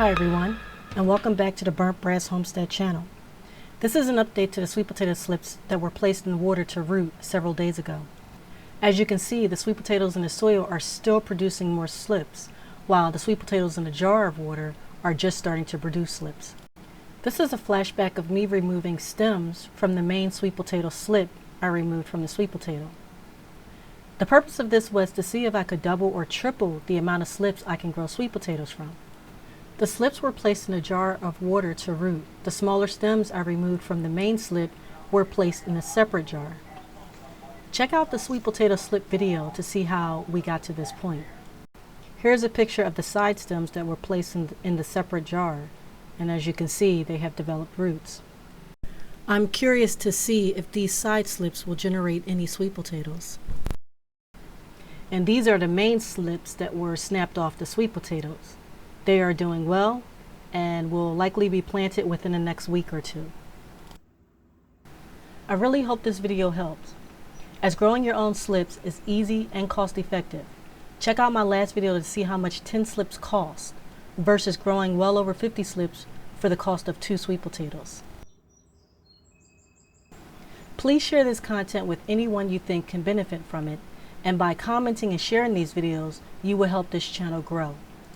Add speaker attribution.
Speaker 1: Hi everyone, and welcome back to the Burnt Brass Homestead channel. This is an update to the sweet potato slips that were placed in the water to root several days ago. As you can see, the sweet potatoes in the soil are still producing more slips, while the sweet potatoes in the jar of water are just starting to produce slips. This is a flashback of me removing stems from the main sweet potato slip I removed from the sweet potato. The purpose of this was to see if I could double or triple the amount of slips I can grow sweet potatoes from. The slips were placed in a jar of water to root. The smaller stems I removed from the main slip were placed in a separate jar. Check out the sweet potato slip video to see how we got to this point. Here's a picture of the side stems that were placed in the separate jar, and as you can see, they have developed roots. I'm curious to see if these side slips will generate any sweet potatoes. And these are the main slips that were snapped off the sweet potatoes. They are doing well and will likely be planted within the next week or two. I really hope this video helps, as growing your own slips is easy and cost effective. Check out my last video to see how much 10 slips cost versus growing well over 50 slips for the cost of 2 sweet potatoes. Please share this content with anyone you think can benefit from it, and by commenting and sharing these videos, you will help this channel grow.